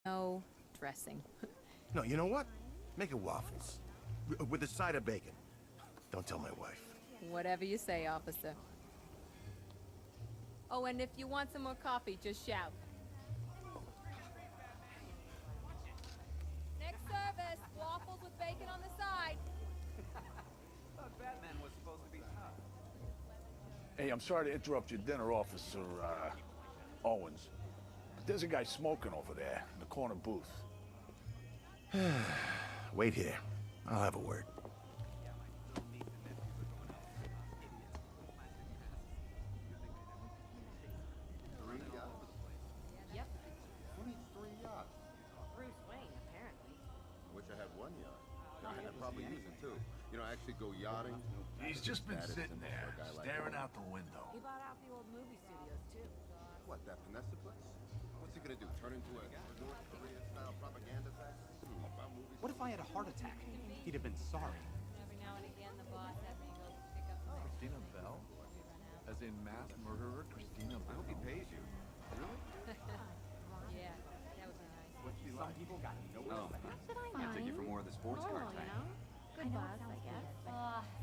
No dressing. No, you know what? Make it waffles. With a side of bacon. Don't tell my wife. Whatever you say, officer. Oh, and if you want some more coffee, just shout. Next service, waffles with bacon on the side. Thought Batman was supposed to be tough. Hey, I'm sorry to interrupt your dinner, Officer, Owens. But there's a guy smoking over there in the corner booth. Wait here. I'll have a word. Yep. 23 yachts. Bruce Wayne, apparently. I wish I had one yacht. I'd probably use it too. You know, I actually go yachting. He's just been sitting there, staring out the window. He bought out the old movie studios, too. What, that Vanessa place? What's he gonna do? Turn into a North Korea-style propaganda set? About movies? What if I had a heart attack? He'd have been sorry. Every now and again, the boss had me go pick up the Christina Bell? As in mass murderer Christina Bell? I hope he pays you. Really? Yeah, that would be nice. What's she like? Some people got no respect. How should I know? I'll take you for more of the sports car Normal, type. you know? Good boss, I guess.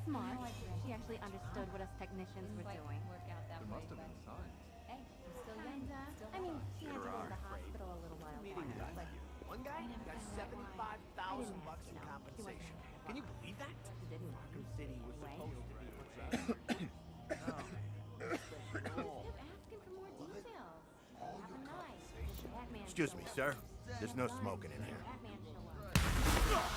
Smart. She actually understood what us technicians were doing. Work out that There way, must have but been signs. hey, I'm still young. Kinda. Still I mean, she had to There go to are. the hospital a little while back, but One guy got $75,000 in she compensation. wasn't Can you believe that? she didn't Arkham City was anyway. supposed to be Kept asking for more details. Have a night. Batman Excuse me, show up. sir. There's no smoking in here. Batman show up.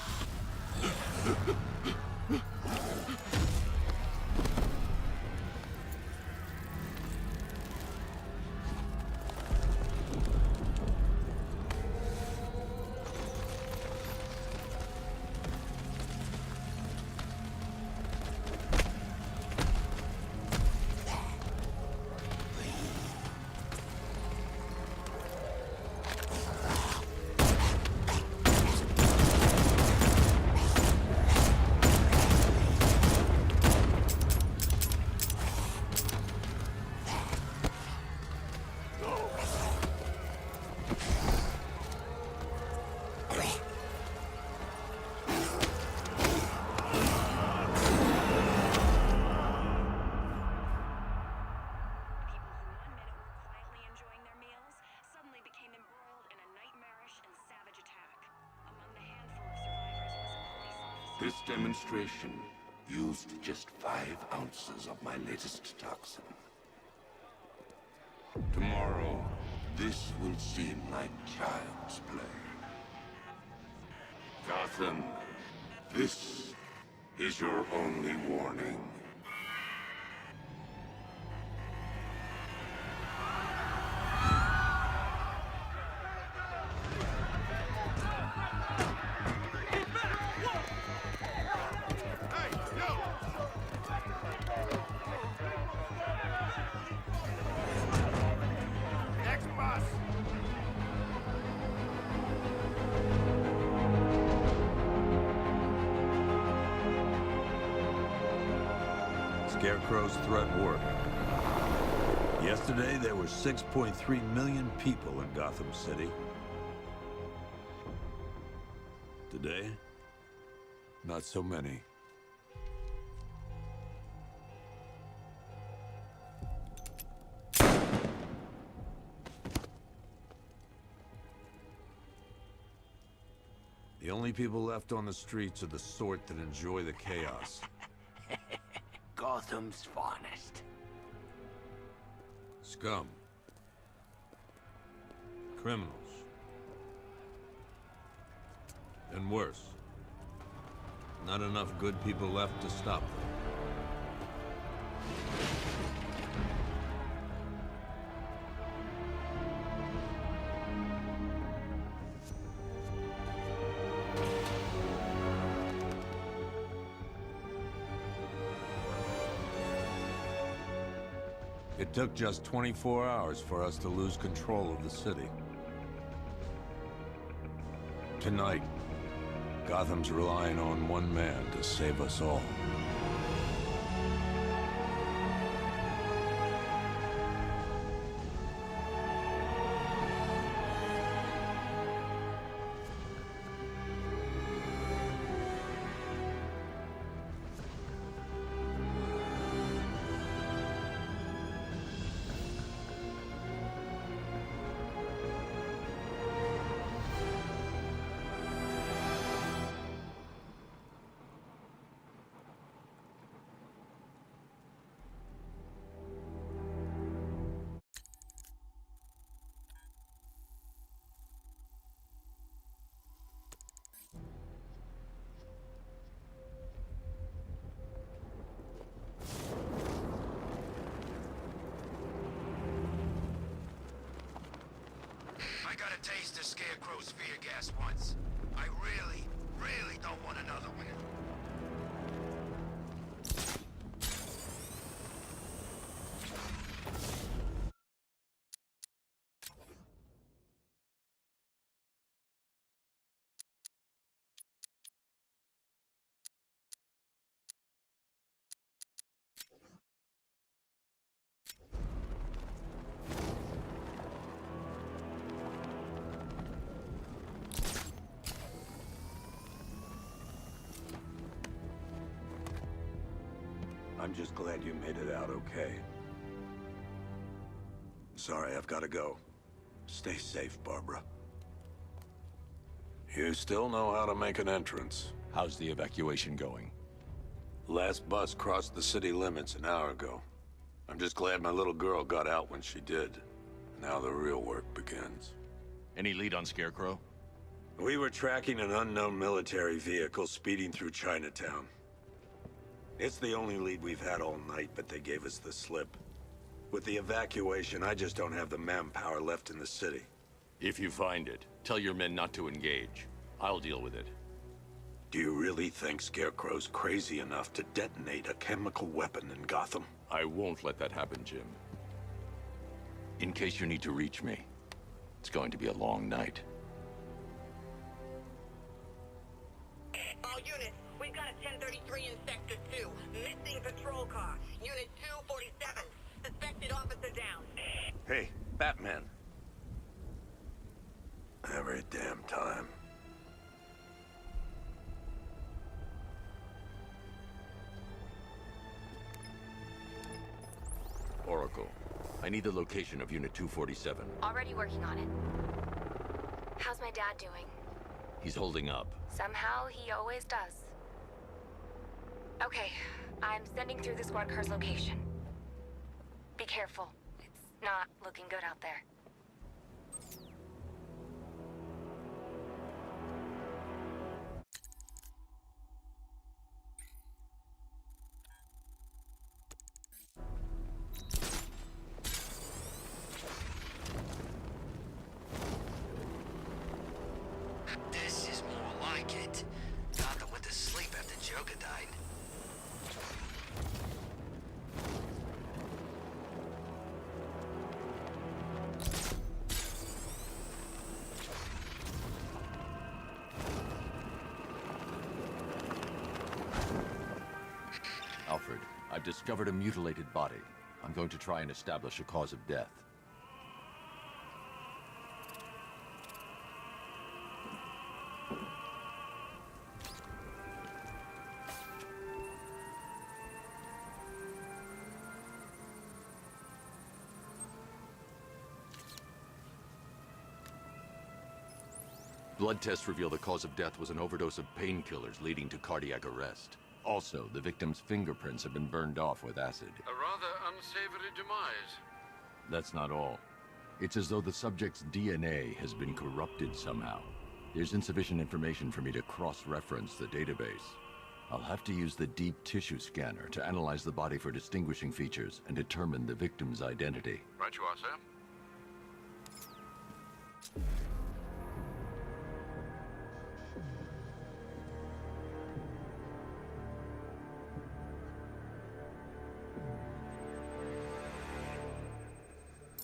People who 1 minute were quietly enjoying their meals suddenly became embroiled in a nightmarish and savage attack. Among the handful of survivors was a police officer. This demonstration used just 5 ounces of my latest toxin. Tomorrow, this will seem like child's play. Gotham, this is your only warning. Next bus! Scarecrow's threat worked. Yesterday, there were 6.3 million people in Gotham City. Today, not so many. The only people left on the streets are the sort that enjoy the chaos. Gotham's finest. Scum. Criminals. And worse. Not enough good people left to stop them. It took just 24 hours for us to lose control of the city. Tonight, Gotham's relying on one man to save us all. Scarecrow spear gas once. I really, really don't want another one. I'm just glad you made it out okay. Sorry, I've got to go. Stay safe, Barbara. You still know how to make an entrance. How's the evacuation going? Last bus crossed the city limits an hour ago. I'm just glad my little girl got out when she did. Now the real work begins. Any lead on Scarecrow? We were tracking an unknown military vehicle speeding through Chinatown. It's the only lead we've had all night, but they gave us the slip. With the evacuation, I just don't have the manpower left in the city. If you find it, tell your men not to engage. I'll deal with it. Do you really think Scarecrow's crazy enough to detonate a chemical weapon in Gotham? I won't let that happen, Jim. In case you need to reach me, it's going to be a long night. All units, we've got a 1033 in Sector 2. Missing patrol car. Unit 247. Suspected officer down. Hey, Batman. Every damn time. Oracle, I need the location of Unit 247. Already working on it. How's my dad doing? He's holding up. Somehow, he always does. Okay, I'm sending through the squad car's location. Be careful. It's not looking good out there. This is more like it. Gotham went to sleep after Joker died. Alfred, I've discovered a mutilated body. I'm going to try and establish a cause of death. Blood tests reveal the cause of death was an overdose of painkillers leading to cardiac arrest. Also, the victim's fingerprints have been burned off with acid. A rather unsavory demise. That's not all. It's as though the subject's DNA has been corrupted somehow. There's insufficient information for me to cross-reference the database. I'll have to use the deep tissue scanner to analyze the body for distinguishing features and determine the victim's identity. Right you are, sir.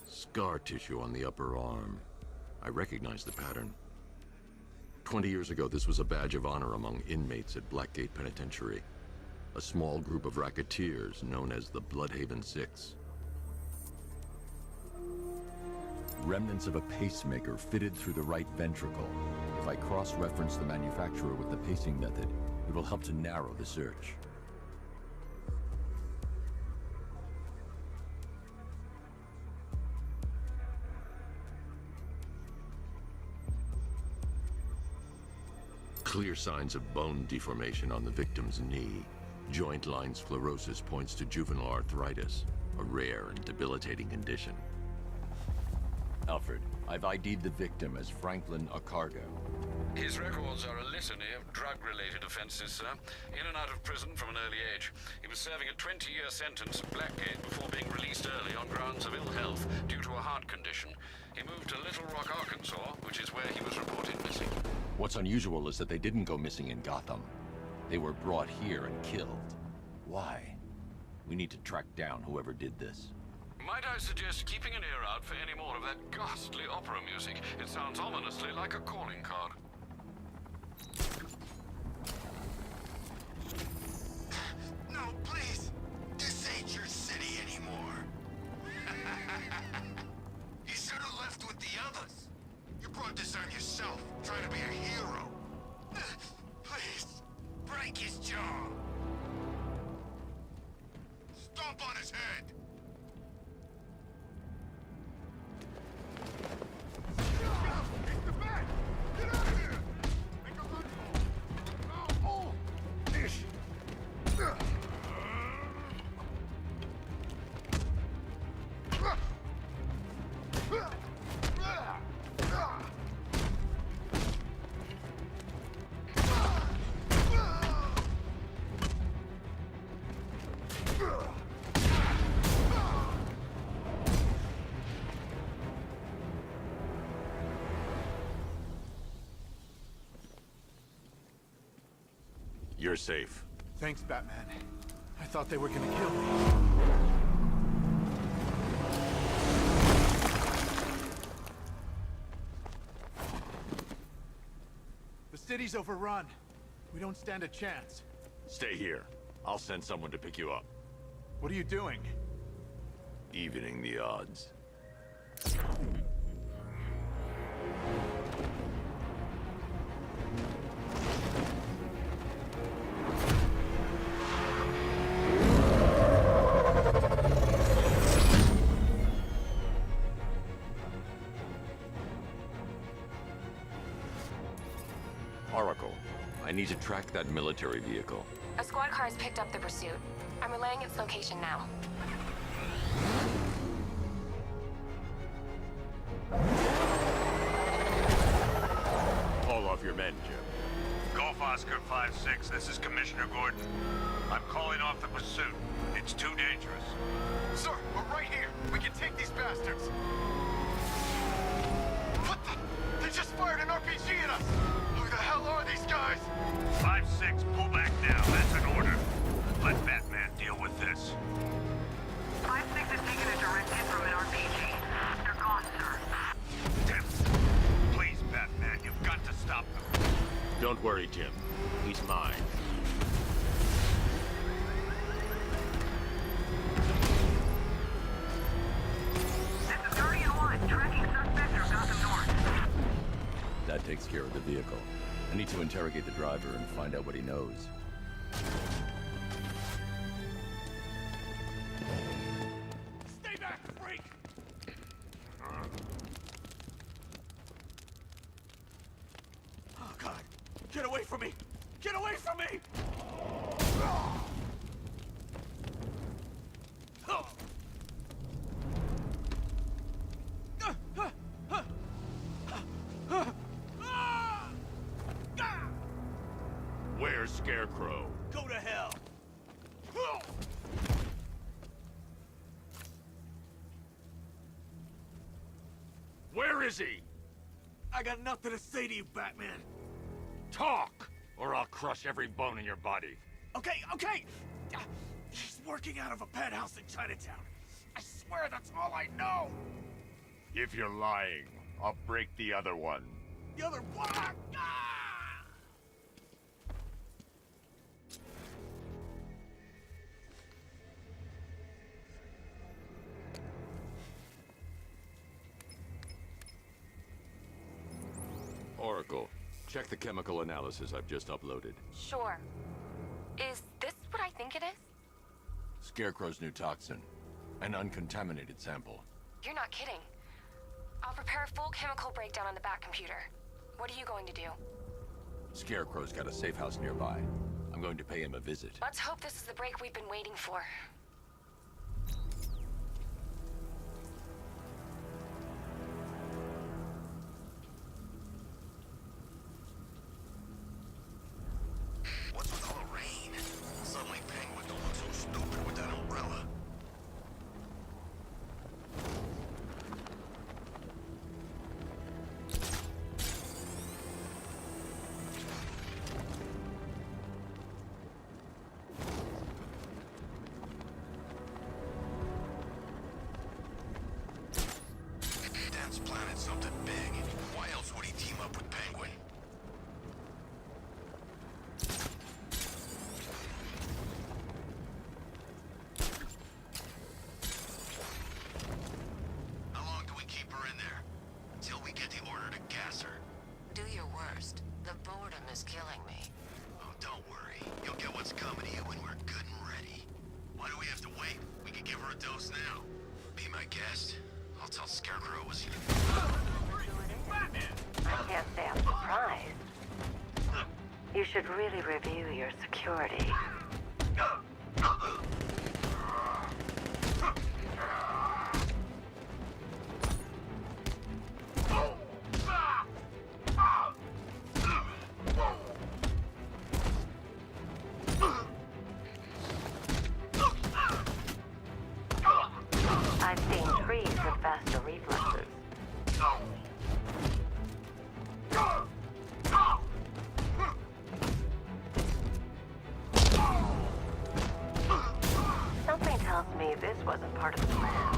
Scar tissue on the upper arm. I recognize the pattern. 20 years ago, this was a badge of honor among inmates at Blackgate Penitentiary. A small group of racketeers known as the Bloodhaven Six. Remnants of a pacemaker fitted through the right ventricle. If I cross-reference the manufacturer with the pacing method, it will help to narrow the search. Clear signs of bone deformation on the victim's knee. Joint line sclerosis points to juvenile arthritis, a rare and debilitating condition. Alfred, I've ID'd the victim as Franklin Acargo. His records are a litany of drug-related offenses, sir. In and out of prison from an early age. He was serving a 20-year sentence at Blackgate before being released early on grounds of ill health due to a heart condition. He moved to Little Rock, Arkansas, which is where he was reported missing. What's unusual is that they didn't go missing in Gotham. They were brought here and killed. Why? We need to track down whoever did this. Might I suggest keeping an ear out for any more of that ghastly opera music? It sounds ominously like a calling card. No, please. This ain't your city anymore. You should have left with the others. You brought this on yourself, trying to be a hero. Please, break his jaw. Stomp on his head. You're safe. Thanks, Batman. I thought they were gonna kill me. The city's overrun. We don't stand a chance. Stay here. I'll send someone to pick you up. What are you doing? Evening the odds. Oracle, I need to track that military vehicle. A squad car has picked up the pursuit. I'm relaying its location now. Call off your men, Jim. Golf Oscar 5-6, this is Commissioner Gordon. I'm calling off the pursuit. It's too dangerous. Sir, we're right here. We can take these bastards. What the? They just fired an RPG at us. Who the hell are these guys? 5-6, pull back now. That's an order. Let Batman deal with this. 5-6 has taken a direct hit from an RPG. They're gone, sir. Please, Batman, you've got to stop them. Don't worry, Jim. He's mine. This is Guardian 1, tracking suspect near Gotham North. That takes care of the vehicle. I need to interrogate the driver and find out what he knows. Stay back, freak! Oh, God. Get away from me! Get away from me! Where's Scarecrow? Go to hell! Where is he? I got nothing to say to you, Batman. Talk, or I'll crush every bone in your body. Okay, okay! He's working out of a penthouse in Chinatown. I swear that's all I know! If you're lying, I'll break the other one. The other one! Ah! Oracle, check the chemical analysis I've just uploaded. Sure. Is this what I think it is? Scarecrow's new toxin. An uncontaminated sample. You're not kidding. I'll prepare a full chemical breakdown on the back computer. What are you going to do? Scarecrow's got a safe house nearby. I'm going to pay him a visit. Let's hope this is the break we've been waiting for. What's with all the rain? Suddenly Penguin don't look so stupid with that umbrella. Do your worst. The boredom is killing me. Oh, don't worry. You'll get what's coming to you when we're good and ready. Why do we have to wait? We could give her a dose now. Be my guest. I'll tell Scarecrow it was you. I can't say I'm surprised. You should really review your security. I've seen trees with faster reflexes. Something tells me this wasn't part of the plan.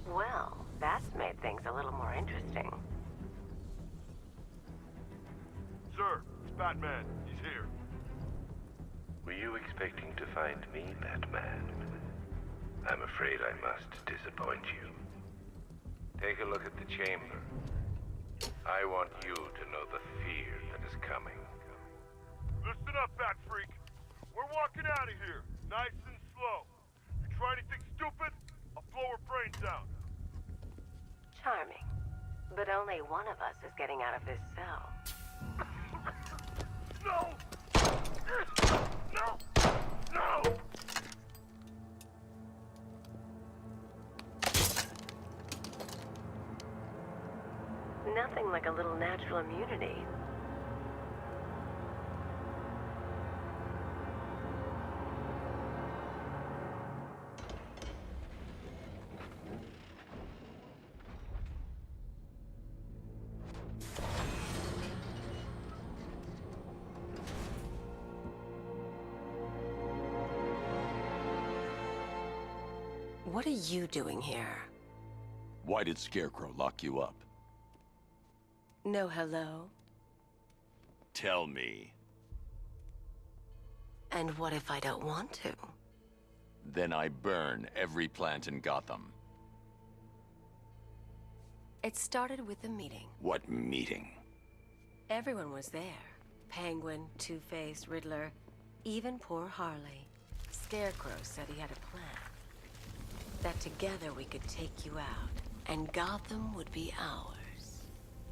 Well, that's made things a little more interesting. Sir, it's Batman. He's here. Were you expecting to find me, Batman? I'm afraid I must disappoint you. Take a look at the chamber. I want you to know the fear that is coming. Listen up, Bat Freak. We're walking out of here, nice and slow. You try anything stupid, I'll blow her brains out. Charming. But only one of us is getting out of this cell. No! No! No! Nothing like a little natural immunity. What are you doing here? Why did Scarecrow lock you up? No hello? Tell me. And what if I don't want to? Then I burn every plant in Gotham. It started with a meeting. What meeting? Everyone was there. Penguin, Two-Face, Riddler, even poor Harley. Scarecrow said he had a plan. That together we could take you out, and Gotham would be ours.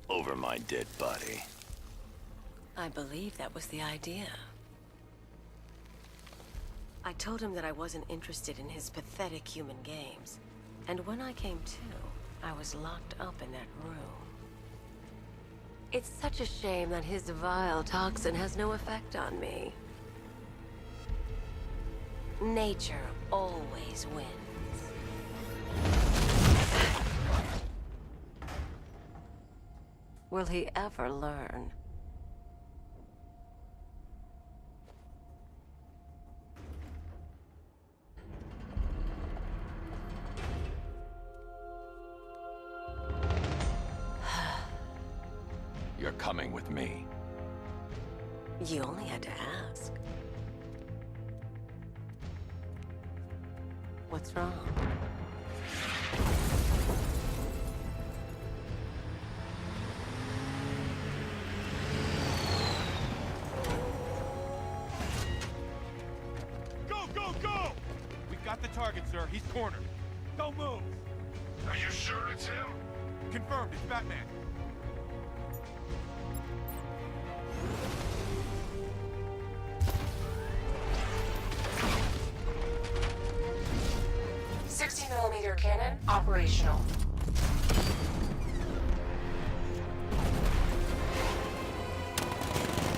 Over my dead body. I believe that was the idea. I told him that I wasn't interested in his pathetic human games. And when I came to, I was locked up in that room. It's such a shame that his vile toxin has no effect on me. Nature always wins. Will he ever learn? You're coming with me. You only had to ask. What's wrong? Go! We got the target, sir. He's cornered. Don't move. Are you sure it's him? Confirmed. It's Batman. .60mm cannon operational.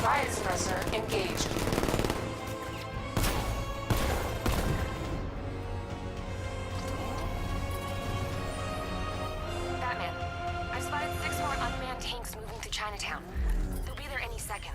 Riot suppressor engaged. Batman, I've spotted 6 more unmanned tanks moving through Chinatown. They'll be there any second.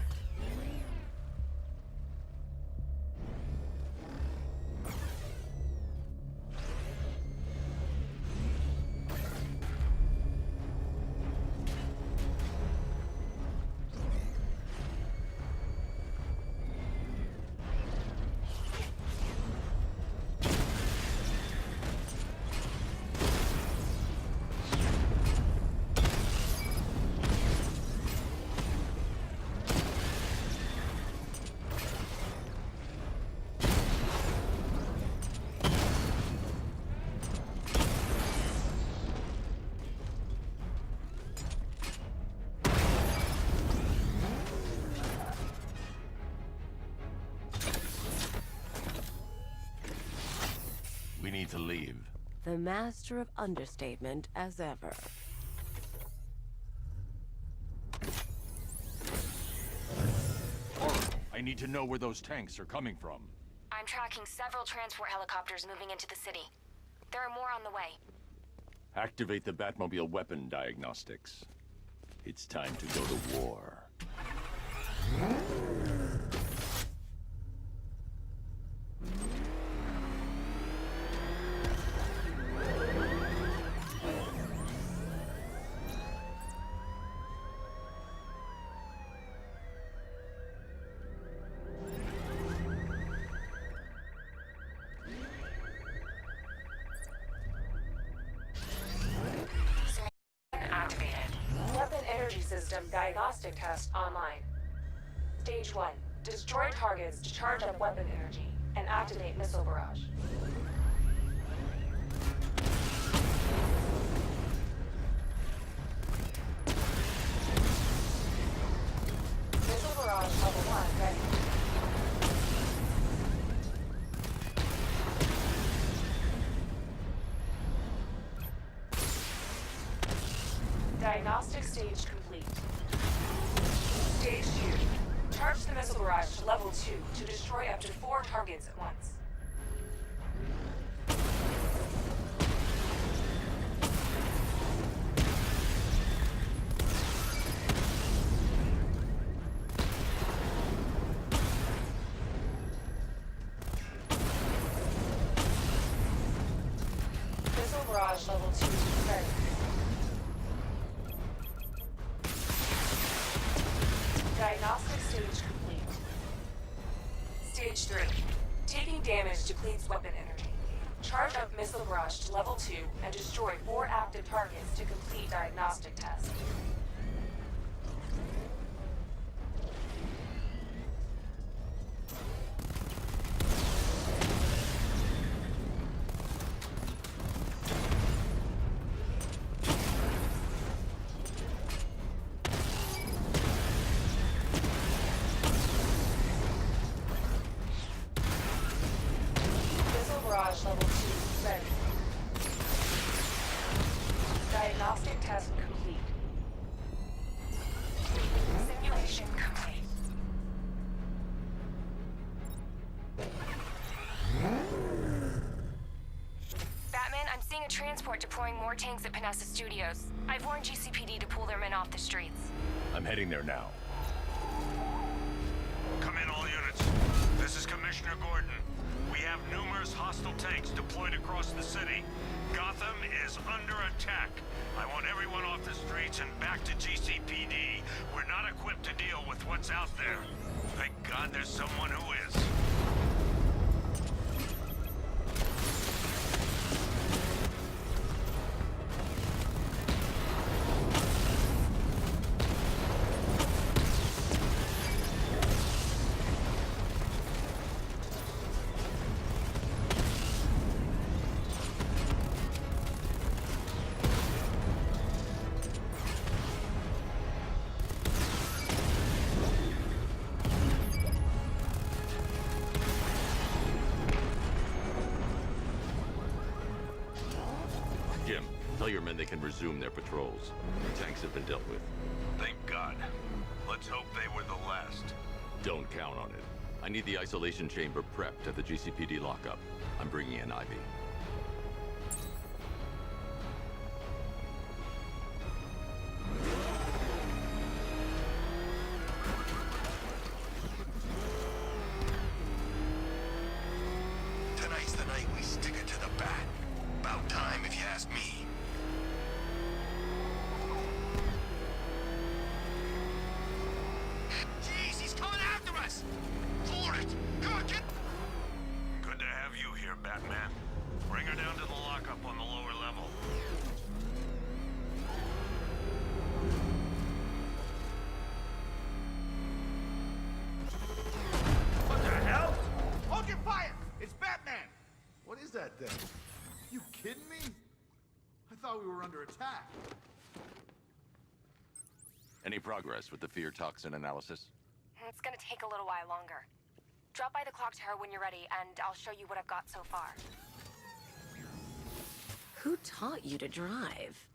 We need to leave. The master of understatement as ever. I need to know where those tanks are coming from. I'm tracking several transport helicopters moving into the city. There are more on the way. Activate the Batmobile weapon diagnostics. It's time to go to war. Activated. Weapon energy system diagnostic test online. Stage 1. Destroy targets to charge up weapon energy and activate missile barrage. Missile barrage level 1 ready. Diagnostic stage complete. Stage 2. Charge the missile barrage to level 2 to destroy up to 4 targets at once. Missile barrage level 2 ready. Diagnostic stage complete. Stage 3. Taking damage depletes weapon energy. Charge up missile barrage to level 2 and destroy 4 active targets to complete diagnostic test. Barrage level 2 ready. Diagnostic test complete. Simulation complete. Batman, I'm seeing a transport deploying more tanks at Panessa Studios. I've warned GCPD to pull their men off the streets. I'm heading there now. Come in, all units. This is Commissioner Gordon. We have numerous hostile tanks deployed across the city. Gotham is under attack. I want everyone off the streets and back to GCPD. We're not equipped to deal with what's out there. Thank God there's someone who is. Jim, tell your men they can resume their patrols. The tanks have been dealt with. Thank God. Let's hope they were the last. Don't count on it. I need the isolation chamber prepped at the GCPD lockup. I'm bringing in Ivy. Tonight's the night we stick it to the bat. About time, if you ask me. Jeez, he's coming after us! For it! Come on, get... Good to have you here, Batman. Bring her down to the lockup on the lower level. What the hell? Hold your fire! It's Batman! What is that thing? You kidding me? I thought we were under attack. Any progress with the fear toxin analysis? It's gonna take a little while longer. Drop by the clock tower when you're ready, and I'll show you what I've got so far. Who taught you to drive?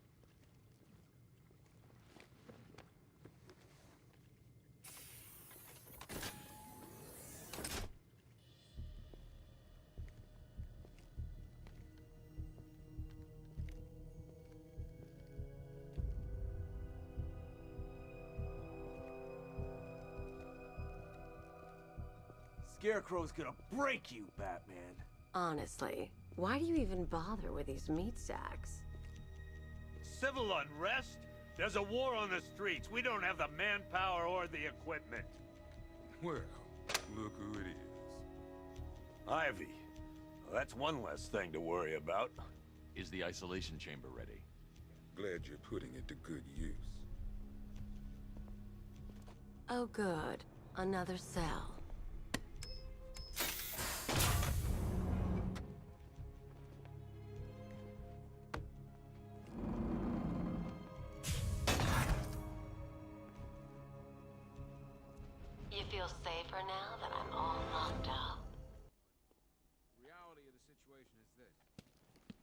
Scarecrow's gonna break you, Batman. Honestly, why do you even bother with these meat sacks? Civil unrest? There's a war on the streets. We don't have the manpower or the equipment. Well, look who it is. Ivy. Well, that's one less thing to worry about. Is the isolation chamber ready? Glad you're putting it to good use. Oh good. Another cell. You feel safer now that I'm all locked up? Reality of the situation is this.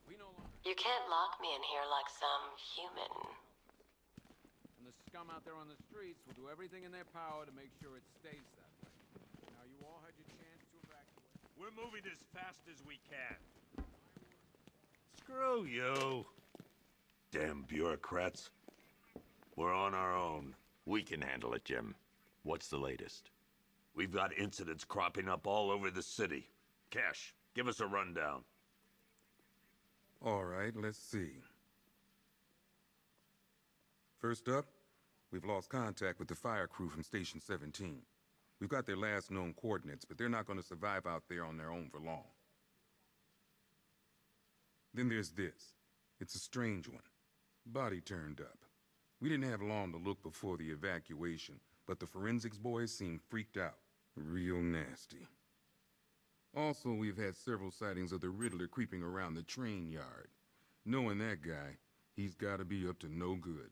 We no longer... You can't lock me in here like some human. And the scum out there on the streets will do everything in their power to make sure it stays that way. Now, you all had your chance to evacuate. We're moving as fast as we can. Screw you. Damn bureaucrats. We're on our own. We can handle it, Jim. What's the latest? We've got incidents cropping up all over the city. Cash, give us a rundown. All right, let's see. First up, we've lost contact with the fire crew from Station 17. We've got their last known coordinates, but they're not going to survive out there on their own for long. Then there's this. It's a strange one. Body turned up. We didn't have long to look before the evacuation, but the forensics boys seem freaked out. Real nasty. Also, we've had several sightings of the Riddler creeping around the train yard. Knowing that guy, he's gotta be up to no good.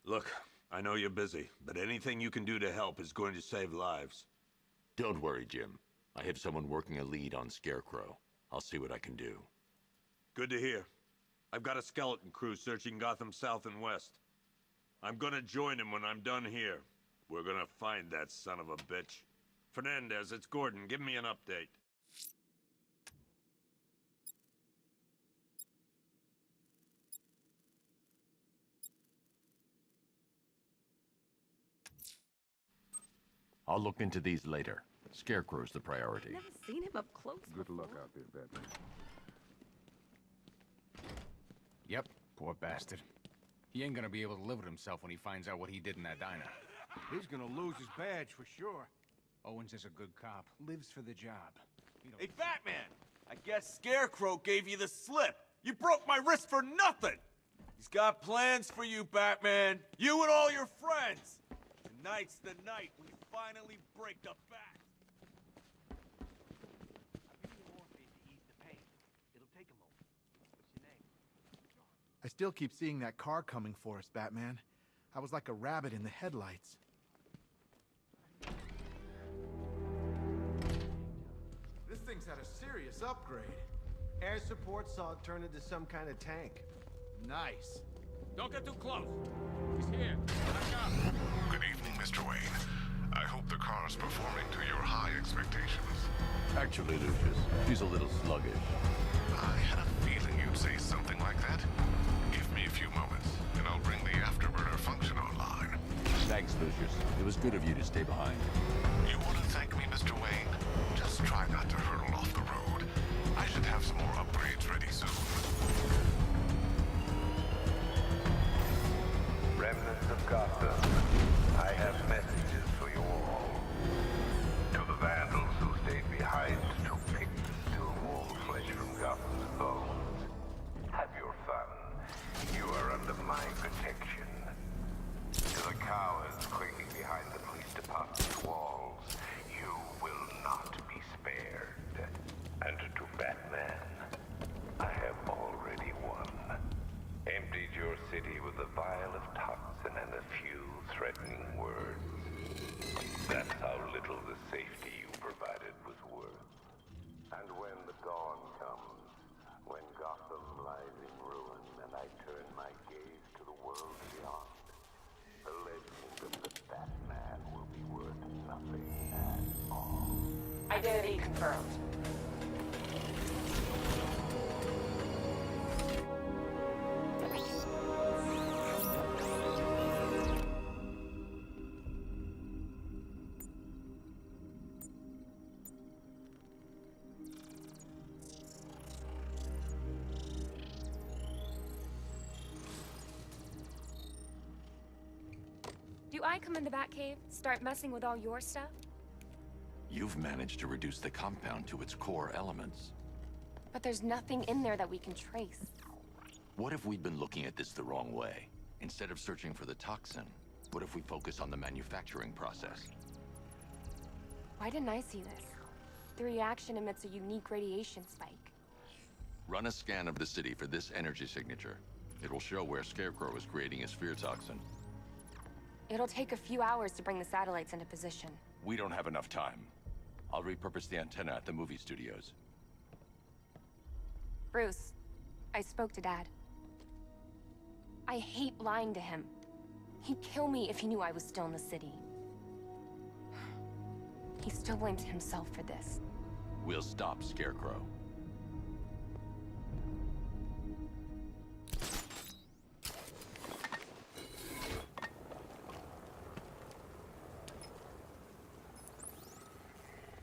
Look, I know you're busy, but anything you can do to help is going to save lives. Don't worry, Jim. I have someone working a lead on Scarecrow. I'll see what I can do. Good to hear. I've got a skeleton crew searching Gotham South and West. I'm gonna join him when I'm done here. We're gonna find that son of a bitch. Fernandez, it's Gordon. Give me an update. I'll look into these later. Scarecrow's the priority. Never seen him up close. Good luck out there, Batman. Yep, poor bastard. He ain't gonna be able to live with himself when he finds out what he did in that diner. He's gonna lose his badge for sure. Owens is a good cop, lives for the job. Hey, Batman! I guess Scarecrow gave you the slip. You broke my wrist for nothing! He's got plans for you, Batman. You and all your friends. Tonight's the night we finally break the back. I still keep seeing that car coming for us, Batman. I was like a rabbit in the headlights. This thing's had a serious upgrade. Air support saw it turn into some kind of tank. Nice. Don't get too close. He's here. Back up. Good evening, Mr. Wayne. I hope the car's performing to your high expectations. Actually, Lucius, she's a little sluggish. I had a feeling you'd say something like that. Give me a few moments, and I'll bring the afterburner function online. Thanks, Lucius. It was good of you to stay behind. You want to thank me, Mr. Wayne? Just try not to hurtle off the road. I should have some more upgrades ready soon. Remnants of Gotham, I have messages for you all. To the vandals who stayed behind to pick the still warm flesh from Gotham's bones. Have your fun. You are under my protection. To the cowards quaking behind the police department's walls. Identity confirmed. Do I come in the Batcave, start messing with all your stuff? You've managed to reduce the compound to its core elements. But there's nothing in there that we can trace. What if we'd been looking at this the wrong way? Instead of searching for the toxin, what if we focus on the manufacturing process? Why didn't I see this? The reaction emits a unique radiation spike. Run a scan of the city for this energy signature. It'll show where Scarecrow is creating his fear toxin. It'll take a few hours to bring the satellites into position. We don't have enough time. I'll repurpose the antenna at the movie studios. Bruce, I spoke to Dad. I hate lying to him. He'd kill me if he knew I was still in the city. He still blames himself for this. We'll stop Scarecrow.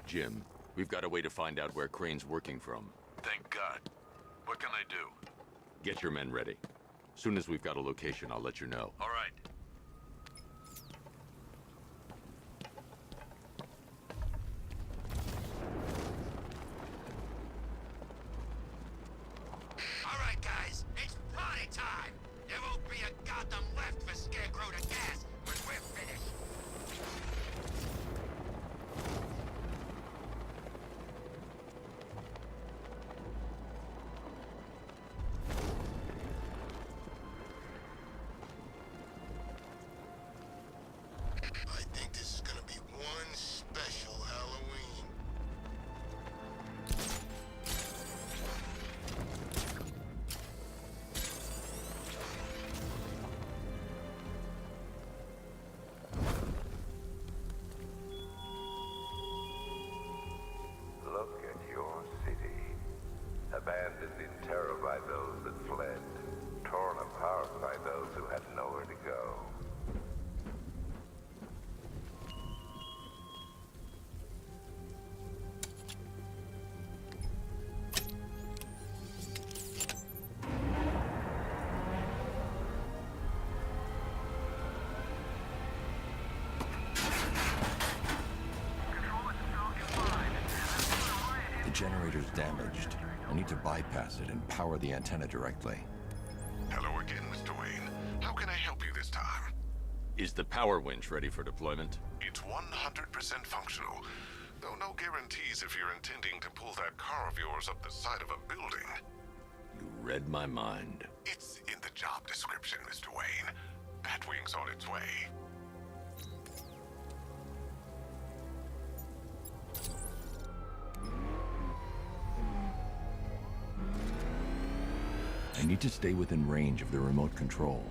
Jim, we've got a way to find out where Crane's working from. Thank God. What can I do? Get your men ready. Soon as we've got a location, I'll let you know. All right. All right, guys, it's party time. There won't be a goddamn left for Scarecrow to gas when we're finished. I think this is gonna be one special Halloween. Look at your city. Abandoned in terror by those that fled. Torn apart by those who had nowhere to go. The generator's damaged. I need to bypass it and power the antenna directly. Hello again, Mr. Wayne. How can I help you this time? Is the power winch ready for deployment? It's 100% functional, though no guarantees if you're intending to pull that car of yours up the side of a building. You read my mind. It's in the job description, Mr. Wayne. Batwing's on its way. I need to stay within range of the remote control.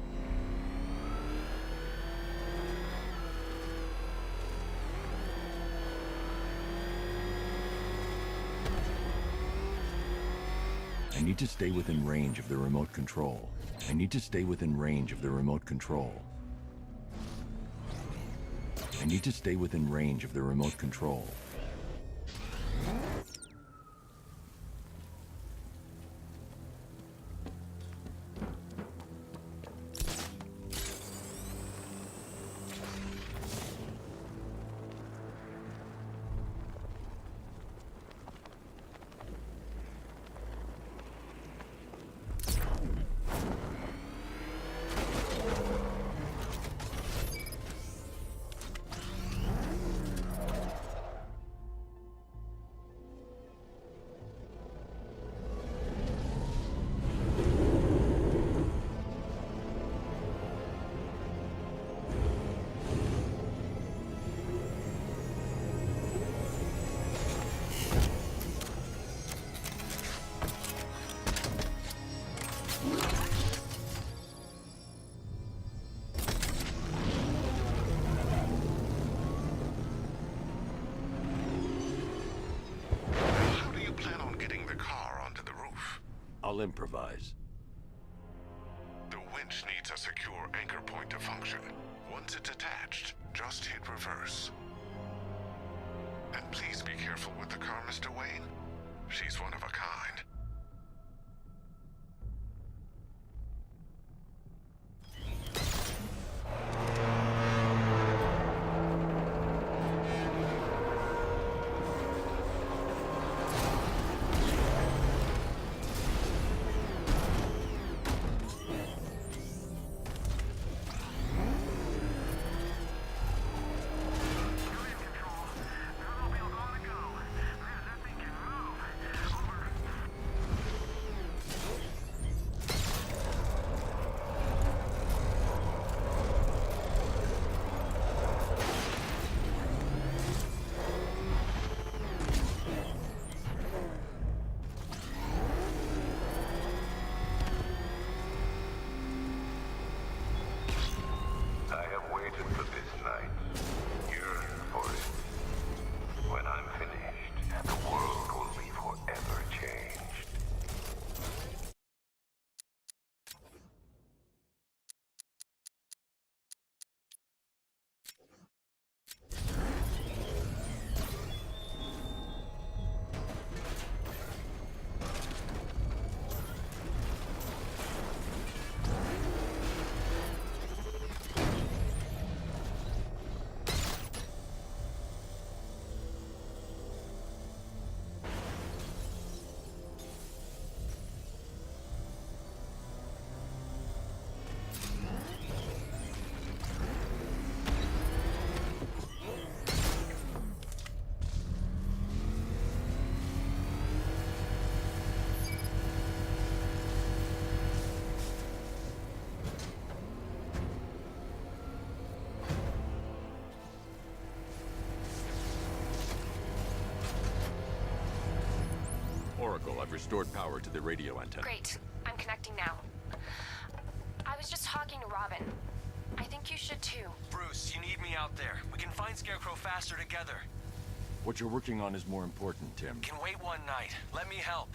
I need to stay within range of the remote control. I need to stay within range of the remote control. I need to stay within range of the remote control. I'll improvise. The winch needs a secure anchor point to function. Once it's attached, just hit reverse. And please be careful with the car, Mr. Wayne. She's one of a kind. I have waited for this night, yearned for it. When I'm finished, the world will be forever changed. Oracle, I've restored power to the radio antenna. Great. I'm connecting now. I was just talking to Robin. I think you should too. Bruce, you need me out there. We can find Scarecrow faster together. What you're working on is more important, Tim. Can wait one night. Let me help.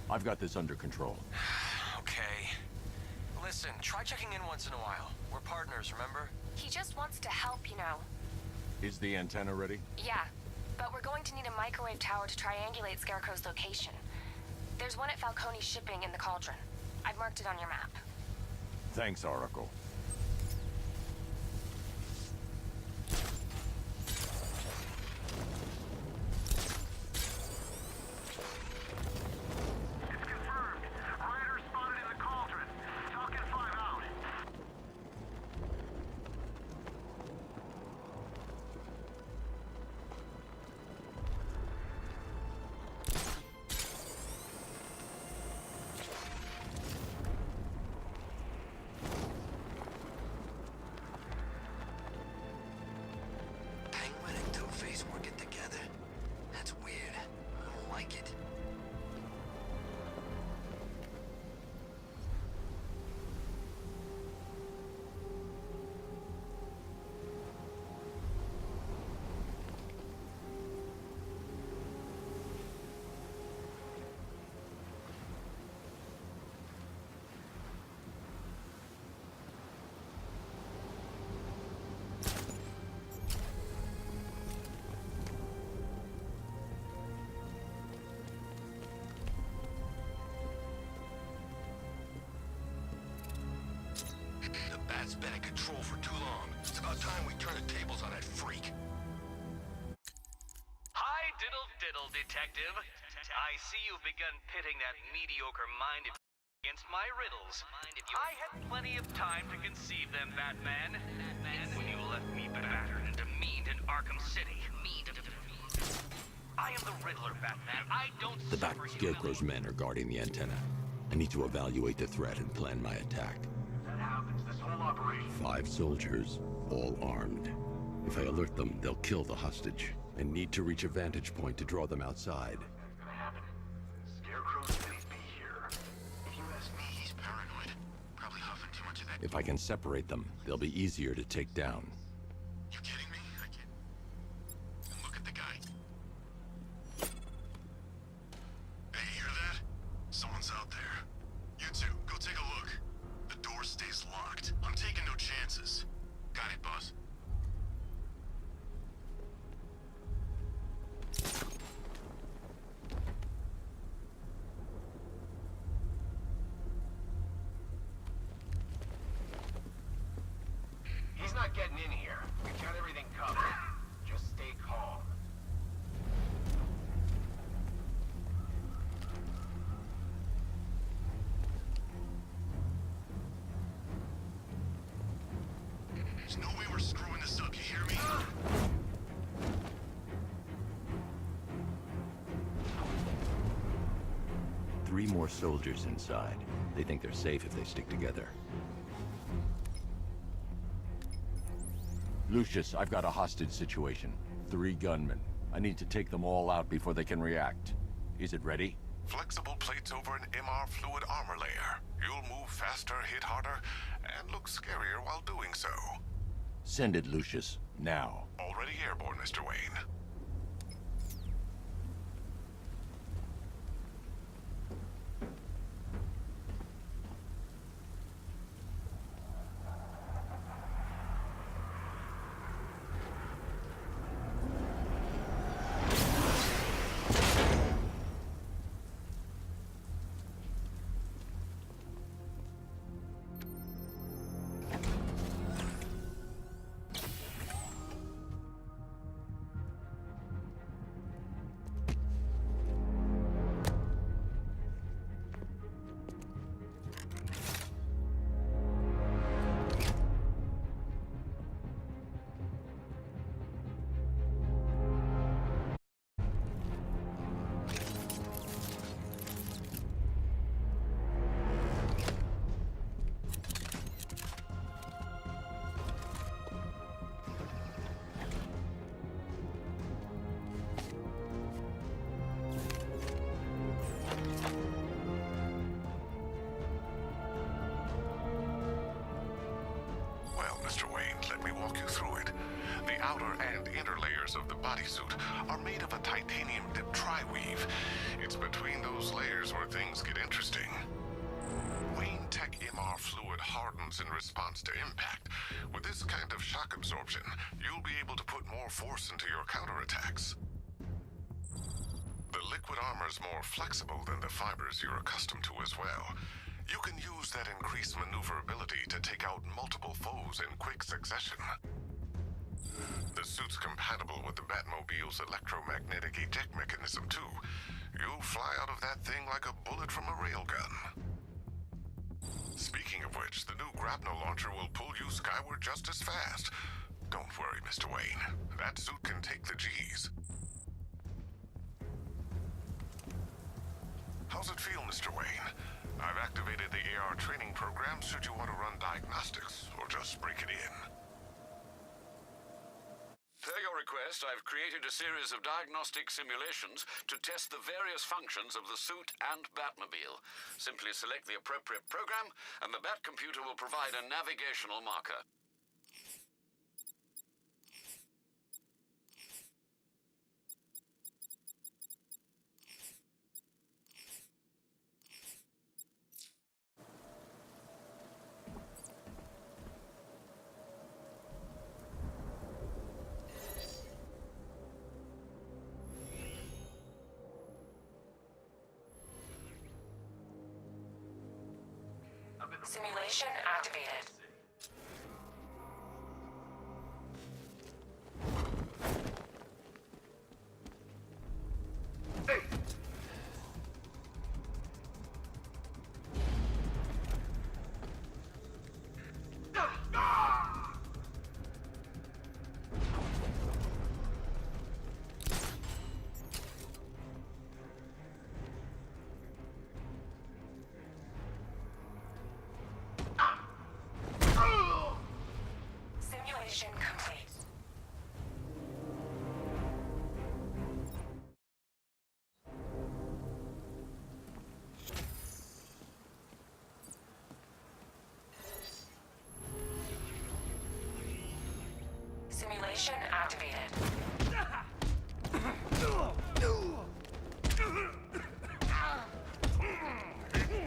I've got this under control. Okay. Listen, try checking in once in a while. We're partners, remember? He just wants to help, you know. Is the antenna ready? Yeah, but we're going to need a microwave tower to triangulate Scarecrow's location. There's one at Falcone's shipping in the Cauldron. I've marked it on your map. Thanks, Oracle. Working together? That's weird. I don't like it. The Bat's been in control for too long. It's about time we turn the tables on that freak. Hi, diddle, detective. I see you've begun pitting that mediocre-minded against my riddles. I had plenty of time to conceive them, Batman. When you left me battered and demeaned in Arkham City. I am the Riddler, Batman. I don't The suffer Scarecrow's men are guarding the antenna. I need to evaluate the threat and plan my attack. If that happens, this whole operation... 5 soldiers, all armed. If I alert them, they'll kill the hostage. I need to reach a vantage point to draw them outside. It's gonna happen. Scarecrow shouldn't be here. If you ask me, he's paranoid. Probably huffing too much of that... If I can separate them, they'll be easier to take down. You kidding me? I can't... And look at the guy. Hey, you hear that? Someone's out there. 3 more soldiers inside. They think they're safe if they stick together. Lucius, I've got a hostage situation. 3 gunmen. I need to take them all out before they can react. Is it ready? Flexible plates over an MR fluid armor layer. You'll move faster, hit harder, and look scarier while doing so. Send it, Lucius. Now. Already airborne, Mr. Wayne. Mr. Wayne, let me walk you through it. The outer and inner layers of the bodysuit are made of a titanium-dipped tri-weave. It's between those layers where things get interesting. Wayne Tech MR fluid hardens in response to impact. With this kind of shock absorption, you'll be able to put more force into your counterattacks. The liquid armor's more flexible than the fibers you're accustomed to as well. You can use that increased maneuverability to take out multiple foes in quick succession. The suit's compatible with the Batmobile's electromagnetic eject mechanism, too. You'll fly out of that thing like a bullet from a railgun. Speaking of which, the new grapnel launcher will pull you skyward just as fast. Don't worry, Mr. Wayne. That suit can take the G's. How's it feel, Mr. Wayne? I've activated the AR training program should you want to run diagnostics, or just break it in. Per your request, I've created a series of diagnostic simulations to test the various functions of the suit and Batmobile. Simply select the appropriate program, and the Bat computer will provide a navigational marker. Simulation activated. Simulation complete. Simulation activated.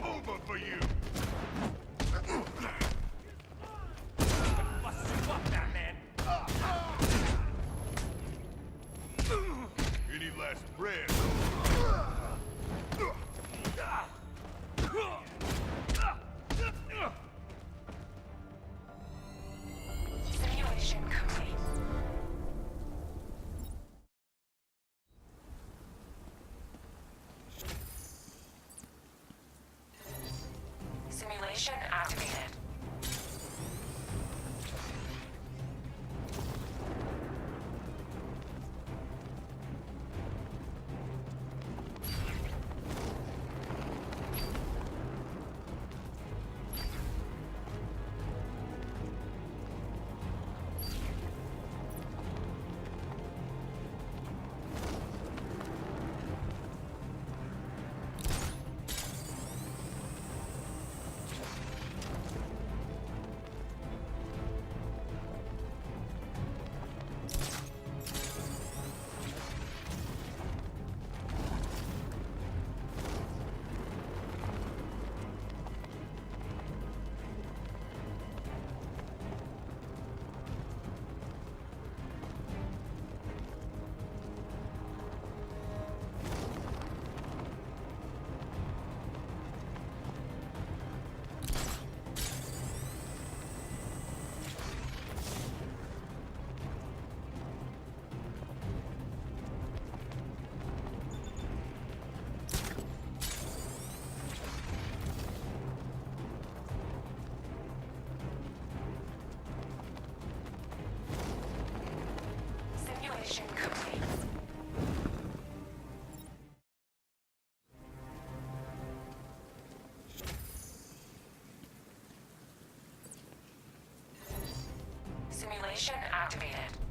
Over for you! Any last breath? Simulation complete. Mission activated.